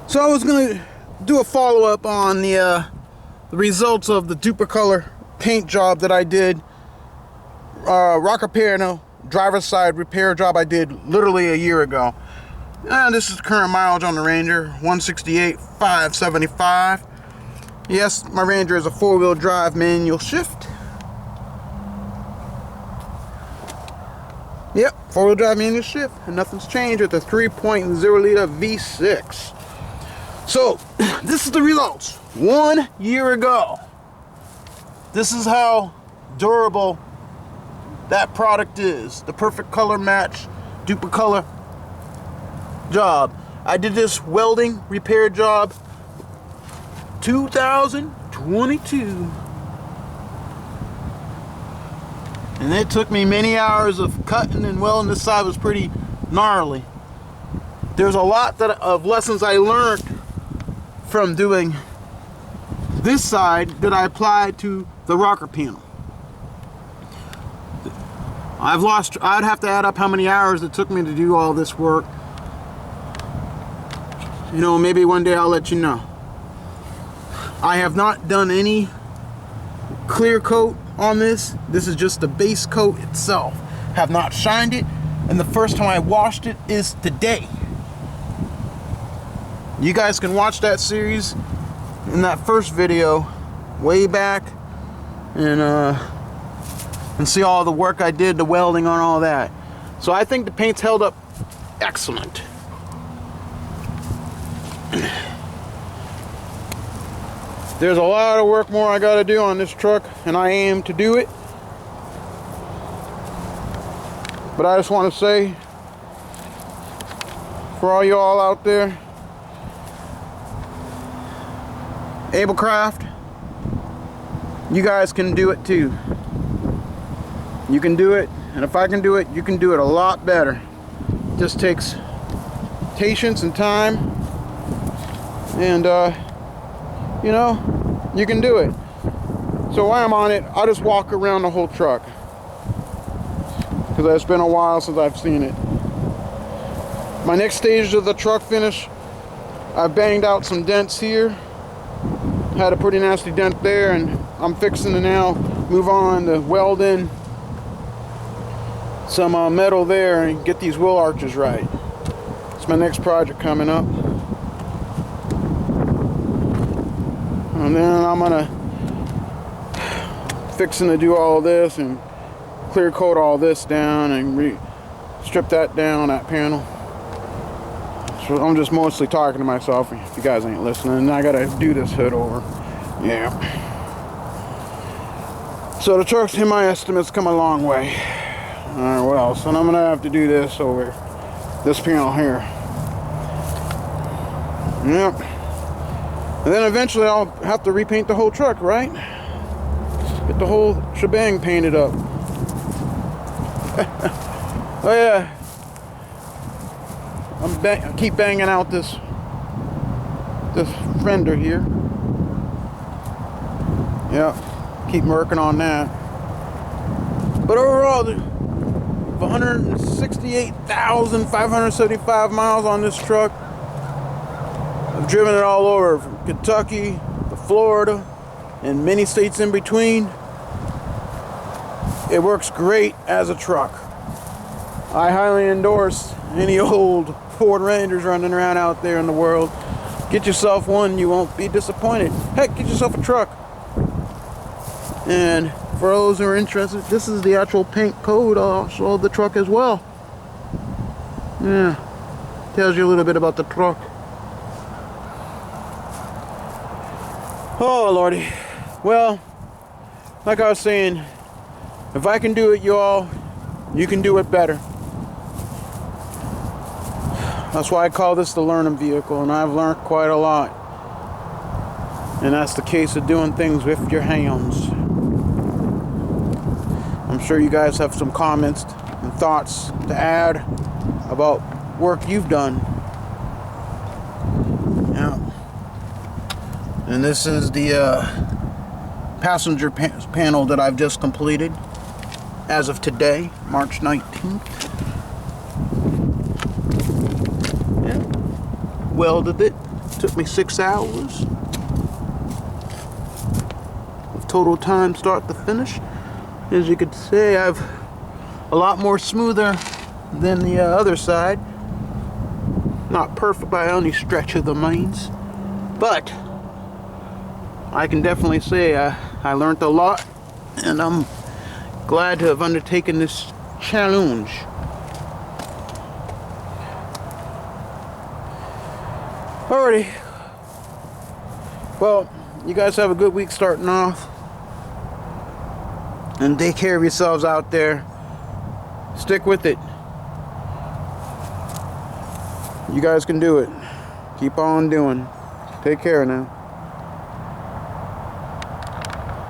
So I was gonna do a follow-up on the results of the Duplicolor paint job that I did, rocker piano driver's side repair job I did literally a year ago. And this is the current mileage on the Ranger, 168,575. Yes, my Ranger is a 4-wheel drive manual shift. Yep, 4-wheel drive manual shift, and nothing's changed with the 3.0 liter V6. So, this is the results. 1 year ago. This is how durable that product is. The perfect color match, Duplicolor job. I did this welding repair job 2022. And it took me many hours of cutting and welding. This side was pretty gnarly. There's a lot of lessons I learned from doing this side that I applied to the rocker panel. I'd have to add up how many hours it took me to do all this work. You know, maybe one day I'll let you know. I have not done any clear coat on this. This is just the base coat itself. Have not shined it, and the first time I washed it is today. You guys can watch that series in that first video way back and see all the work I did, the welding on all that. So I think the paint's held up excellent. There's a lot of work more I gotta do on this truck, and I aim to do it. But I just want to say, for all y'all out there, Ablecraft, you guys can do it too. You can do it, and if I can do it, you can do it a lot better. It just takes patience and time, and you know, you can do it. So while I'm on it, I'll just walk around the whole truck, because it's been a while since I've seen it. My next stage of the truck finish, I banged out some dents here. Had a pretty nasty dent there, and I'm fixing to now move on to weld in some metal there and get these wheel arches right. It's my next project coming up. And then I'm gonna fixing to do all this and clear coat all this down and strip that down, that panel. So I'm just mostly talking to myself if you guys ain't listening, and I gotta do this hood over. Yeah. So the truck's, in my estimates, come a long way. Alright, what else? And I'm gonna have to do this over this panel here. Yep. And then eventually I'll have to repaint the whole truck, right? Get the whole shebang painted up. Oh yeah. I keep banging out this fender here. Yeah, keep working on that. But overall, 168,575 miles on this truck. I've driven it all over, from Kentucky to Florida and many states in between. It works great as a truck. I highly endorse any old Ford Rangers running around out there in the world. Get yourself one, you won't be disappointed. Heck, get yourself a truck. And for those who are interested, this is the actual paint code also of the truck as well. Yeah, tells you a little bit about the truck. Oh lordy. Well, like I was saying, if I can do it, y'all, you can do it better. That's why I call this the learning vehicle, and I've learned quite a lot. And that's the case of doing things with your hands. I'm sure you guys have some comments and thoughts to add about work you've done. Yeah. And this is the passenger panel that I've just completed as of today, March 19th. Yeah. Welded it to took me 6 hours. Total time start to finish. As you could see, I've a lot more smoother than the other side. Not perfect by any stretch of the means, but I can definitely say I learned a lot, and I'm glad to have undertaken this challenge. Alrighty. Well, you guys have a good week starting off. And take care of yourselves out there. Stick with it. You guys can do it. Keep on doing. Take care now.